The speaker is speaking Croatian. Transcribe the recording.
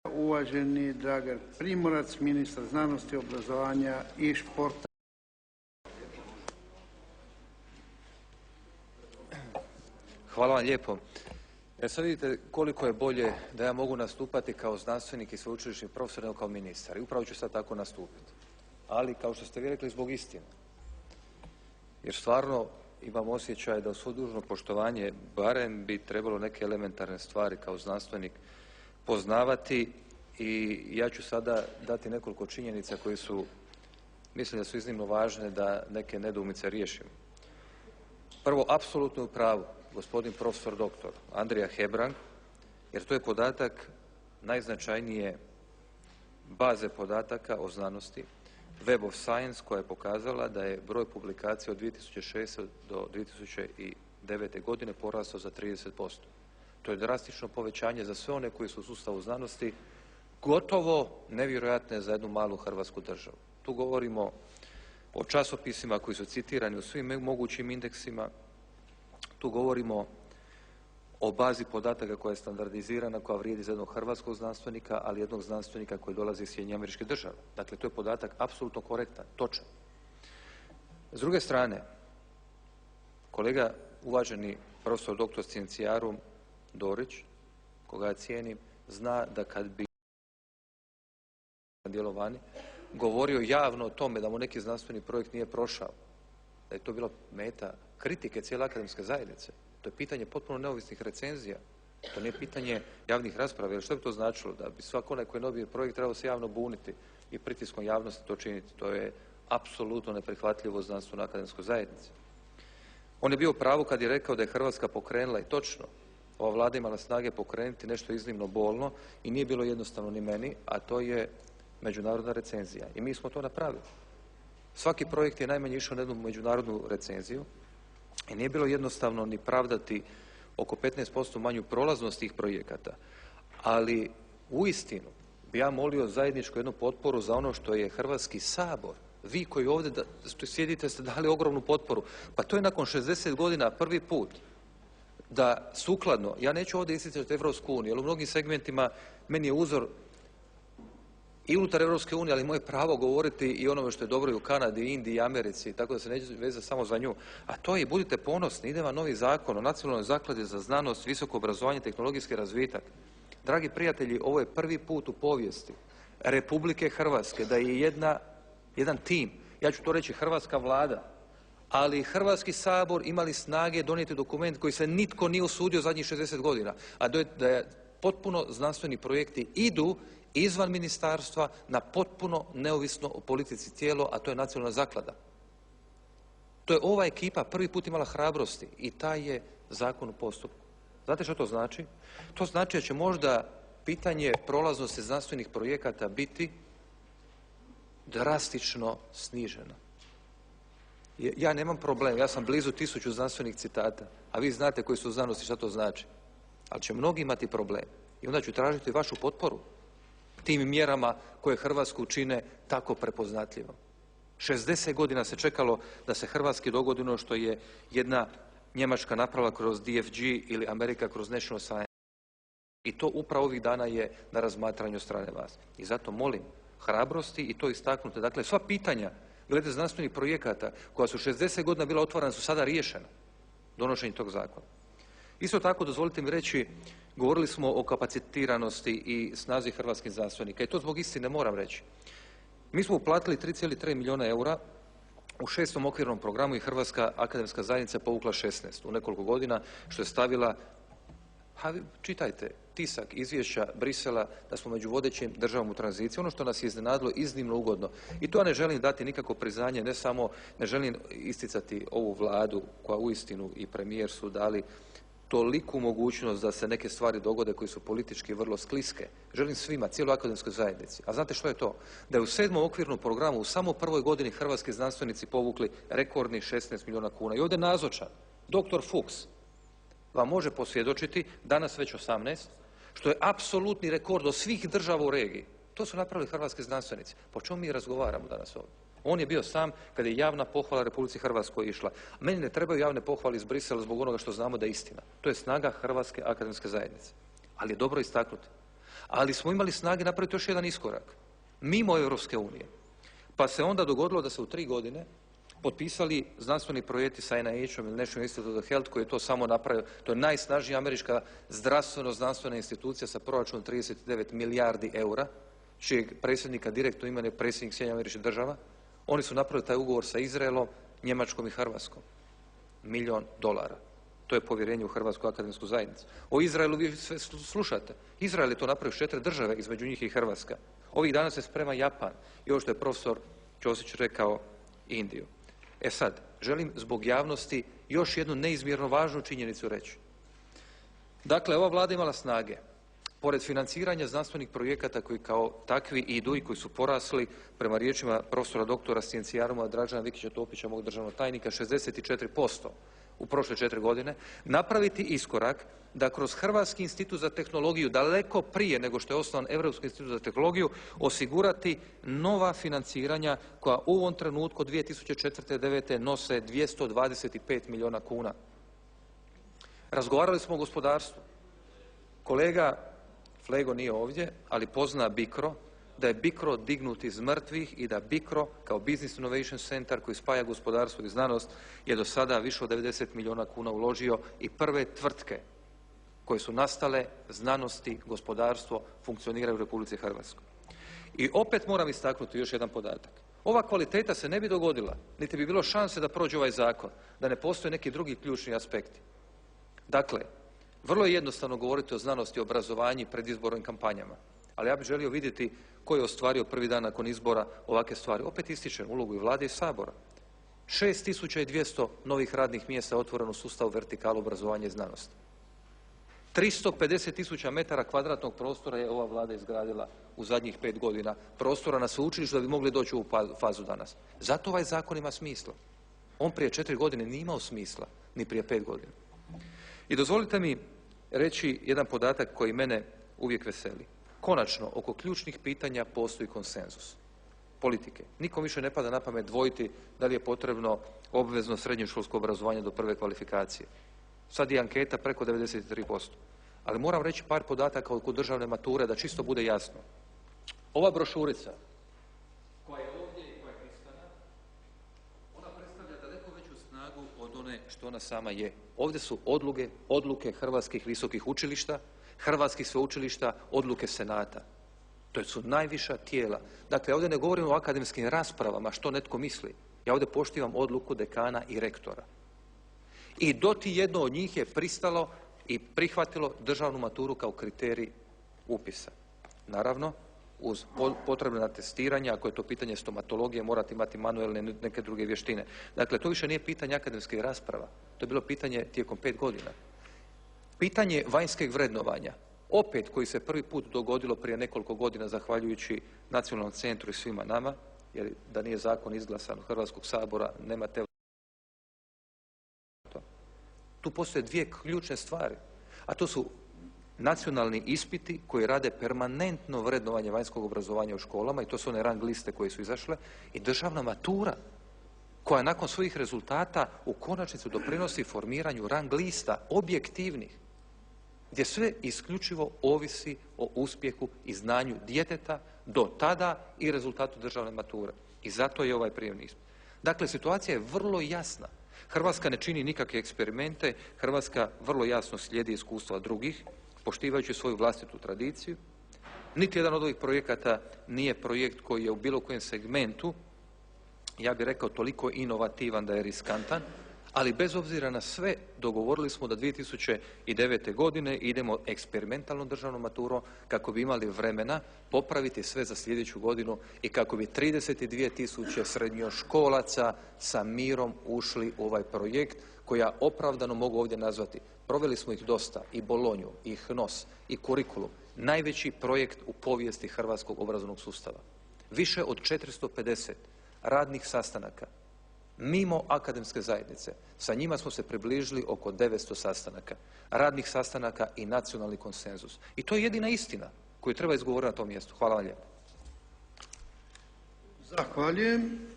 Uvaženi Dragan Primorac, ministar znanosti, obrazovanja i športa. Hvala vam lijepo. Sad vidite koliko je bolje da ja mogu nastupati kao znanstvenik i sveučilišni profesor nego kao ministar. I upravo ću sad tako nastupiti. Ali, kao što ste vi rekli, zbog istine. Jer stvarno imam osjećaj da u svo dužno poštovanje barem bi trebalo neke elementarne stvari kao znanstvenik poznavati i ja ću sada dati nekoliko činjenica koje su, mislim da su iznimno važne da neke nedoumice riješimo. Prvo, apsolutno u pravu gospodin profesor doktor Andrija Hebrang, jer to je podatak najznačajnije baze podataka o znanosti, Web of Science, koja je pokazala da je broj publikacija od 2006. do 2009. godine porastao za 30%. To je drastično povećanje za sve one koji su u sustavu znanosti, gotovo nevjerojatne za jednu malu hrvatsku državu. Tu govorimo o časopisima koji su citirani u svim mogućim indeksima, tu govorimo o bazi podataka koja je standardizirana, koja vrijedi za jednog hrvatskog znanstvenika, ali jednog znanstvenika koji dolazi iz SAD-a. Dakle, to je podatak apsolutno korektan, točan. S druge strane, kolega uvaženi profesor doktor Scienciarum Dorić, koga ja cijenim, zna da kad bi djelovani govorio javno o tome da mu neki znanstveni projekt nije prošao, da je to bila meta kritike cijele akademske zajednice. To je pitanje potpuno neovisnih recenzija. To nije pitanje javnih rasprava. Jer što bi to značilo? Da bi svako onaj koji dobije projekt trebao se javno buniti i pritiskom javnosti to činiti. To je apsolutno neprihvatljivo znanstveno akademskoj zajednici. On je bio u pravu kad je rekao da je Hrvatska pokrenula, i točno, ova Vlada imala snage pokrenuti nešto iznimno bolno i nije bilo jednostavno ni meni, a to je međunarodna recenzija. I mi smo to napravili. Svaki projekt je najmanje išao na jednu međunarodnu recenziju i nije bilo jednostavno ni pravdati oko 15% manju prolaznost tih projekata. Ali uistinu bi ja molio zajedničku jednu potporu za ono što je Hrvatski sabor. Vi koji ovdje sjedite ste dali ogromnu potporu. Pa to je nakon 60 godina prvi put da sukladno, ja neću ovdje isticati Evropsku uniju, jer u mnogim segmentima meni je uzor i unutar Europske unije, ali moje pravo govoriti i onome što je dobro i u Kanadi, Indiji i Americi, tako da se neće vezati samo za nju. A to je, budite ponosni, ide vam novi zakon o Nacionalnoj zakladi za znanost, visoko obrazovanje i tehnologijski razvitak. Dragi prijatelji, ovo je prvi put u povijesti Republike Hrvatske da je jedan tim, ja ću to reći hrvatska Vlada, ali i Hrvatski sabor imali snage donijeti dokument koji se nitko nije usudio zadnjih 60 godina, a da je potpuno znanstveni projekti idu izvan ministarstva na potpuno neovisno o politici tijelo, a to je Nacionalna zaklada. To je ova ekipa prvi put imala hrabrosti i taj je zakon u postupku. Znate što to znači? To znači da će možda pitanje prolaznosti znanstvenih projekata biti drastično sniženo. Ja nemam problem, ja sam blizu 1000 znanstvenih citata, a vi znate koji su u znanosti šta to znači. Ali će mnogi imati problem i onda ću tražiti vašu potporu tim mjerama koje Hrvatsku čine tako prepoznatljivom. 60 godina se čekalo da se Hrvatski dogodi ono što je jedna Njemačka napravila kroz DFG ili Amerika kroz National Science. I to upravo ovih dana je na razmatranju od strane vas. I zato molim hrabrosti i to istaknute. Dakle, sva pitanja glede znanstvenih projekata koja su 60 godina bila otvorena su sada riješena donošenjem tog zakona. Isto tako, dozvolite mi reći, govorili smo o kapacitiranosti i snazi hrvatskih znanstvenika i to zbog istine moram reći. Mi smo uplatili 3,3 milijuna eura u 6. okvirnom programu i Hrvatska akademska zajednica povukla 16 u nekoliko godina, što je stavila, čitajte, tisak izvješća Brisela da smo među vodećim državama u tranziciji, ono što nas je iznenadilo iznimno ugodno. I to ja ne želim dati nikako priznanje, ne samo, ne želim isticati ovu Vladu koja uistinu i premijer su dali toliku mogućnost da se neke stvari dogode koje su politički vrlo skliske. Želim svima, cijeloj akademskoj zajednici. A znate što je to? Da je u 7. okvirnom programu u samo prvoj godini hrvatski znanstvenici povukli rekordnih 16 milijuna kuna. I ovdje nazočan doktor Fuchs vam može posvjedočiti, danas već 18, što je apsolutni rekord od svih država u regiji. To su napravili hrvatski znanstvenici. Po čemu mi razgovaramo danas ovdje? On je bio sam kada je javna pohvala Republici Hrvatskoj išla. Meni ne trebaju javne pohvale iz Brisela zbog onoga što znamo da je istina. To je snaga Hrvatske akademske zajednice. Ali je dobro istaknuti. Ali smo imali snage napraviti još jedan iskorak, mimo Europske unije. Pa se onda dogodilo da se u 3 godine potpisali znanstveni projekti sa NIH-om ili National Institute of Health koji je to samo napravio. To je najsnažnija američka zdravstveno-znanstvena institucija sa proračunom 39 milijardi eura, čijeg predsjednika direktno imenuje predsjednik Sjedinjenih Američkih Država. Oni su napravili taj ugovor sa Izraelom, Njemačkom i Hrvatskom. $1 milijun. To je povjerenje u Hrvatsku akademsku zajednicu. O Izraelu vi sve slušate. Izrael je to napravio 4 države, između njih i Hrvatska. Ovih dana se sprema Japan i ovo što je profesor Ćosić rekao, Indiju. E sad, želim zbog javnosti još jednu neizmjerno važnu činjenicu reći. Dakle, ova Vlada imala snage, pored financiranja znanstvenih projekata koji kao takvi idu i koji su porasli, prema riječima profesora doktora Scientiaruma Dražena Vikića Topića, mog državnog tajnika, 64% u prošle 4 godine, napraviti iskorak da kroz Hrvatski institut za tehnologiju daleko prije nego što je osnovan Europski institut za tehnologiju osigurati nova financiranja koja u ovom trenutku od 2004. 2009. nose 225 milijuna kuna. Razgovarali smo o gospodarstvu. Kolega Flego nije ovdje, ali pozna BICRO, da je BICRO dignut iz mrtvih i da BICRO kao Business Innovation Center koji spaja gospodarstvo i znanost je do sada više od 90 milijuna kuna uložio i prve tvrtke koje su nastale, znanosti, gospodarstvo, funkcioniraju u Republici Hrvatskoj. I opet moram istaknuti još jedan podatak. Ova kvaliteta se ne bi dogodila, niti bi bilo šanse da prođe ovaj zakon, da ne postoje neki drugi ključni aspekti. Dakle, vrlo je jednostavno govoriti o znanosti i obrazovanju pred izbornim kampanjama, ali ja bih želio vidjeti ko je ostvario prvi dan nakon izbora ovakve stvari. Opet ističem ulogu i Vlade i Sabora. 6200 novih radnih mjesta otvoreno u sustavu vertikalu obrazovanja i znanosti. 350.000 metara kvadratnog prostora je ova Vlada izgradila u zadnjih 5 godina prostora na sveučilištu da bi mogli doći u ovu fazu danas. Zato ovaj zakon ima smisla. On prije 4 godine nije imao smisla, ni prije 5 godina. I dozvolite mi reći jedan podatak koji mene uvijek veseli. Konačno, oko ključnih pitanja postoji konsenzus politike. Nikom više ne pada na pamet dvojiti da li je potrebno obvezno srednjoškolsko obrazovanje do prve kvalifikacije. Sad je anketa preko 93%. Ali moram reći par podataka oko državne mature da čisto bude jasno. Ova brošurica koja je ovdje i koja je tiskana, ona predstavlja daleko veću snagu od one što ona sama je. Ovdje su odluke hrvatskih visokih učilišta, hrvatskih sveučilišta, odluke senata. To su najviša tijela. Dakle, ovdje ne govorimo o akademskim raspravama što netko misli. Ja ovdje poštivam odluku dekana i rektora. I doti jedno od njih je pristalo i prihvatilo državnu maturu kao kriterij upisa. Naravno, uz potrebna testiranja, ako je to pitanje stomatologije, morate imati manuelne neke druge vještine. Dakle, to više nije pitanje akademskih rasprava. To je bilo pitanje tijekom 5 godina. Pitanje vanjskeg vrednovanja, opet koji se prvi put dogodilo prije nekoliko godina zahvaljujući Nacionalnom centru i svima nama, jer da nije zakon izglasan od Hrvatskog sabora, nema te. Tu postoje 2 ključne stvari, a to su nacionalni ispiti koji rade permanentno vrednovanje vanjskog obrazovanja u školama i to su one rang liste koje su izašle i državna matura koja nakon svojih rezultata u konačnici doprinosi formiranju rang lista objektivnih gdje sve isključivo ovisi o uspjehu i znanju djeteta do tada i rezultatu državne mature. I zato je ovaj prijemni ispit. Dakle, situacija je vrlo jasna. Hrvatska ne čini nikakve eksperimente, Hrvatska vrlo jasno slijedi iskustva drugih, poštivajući svoju vlastitu tradiciju. Niti jedan od ovih projekata nije projekt koji je u bilo kojem segmentu, ja bih rekao, toliko inovativan da je riskantan, ali bez obzira na sve dogovorili smo da 2009. godine idemo eksperimentalnom državnom maturom kako bi imali vremena popraviti sve za sljedeću godinu i kako bi 32.000 srednjoškolaca sa mirom ušli u ovaj projekt koji ja opravdano mogu ovdje nazvati. Proveli smo ih dosta, i Bolonju, i HNOS, i kurikulum. Najveći projekt u povijesti hrvatskog obrazovnog sustava. Više od 450 radnih sastanaka mimo akademske zajednice. Sa njima smo se približili oko 900 sastanaka, radnih sastanaka i nacionalni konsenzus. I to je jedina istina koju treba izgovoriti na tom mjestu. Hvala vam lijepo. Zahvaljujem.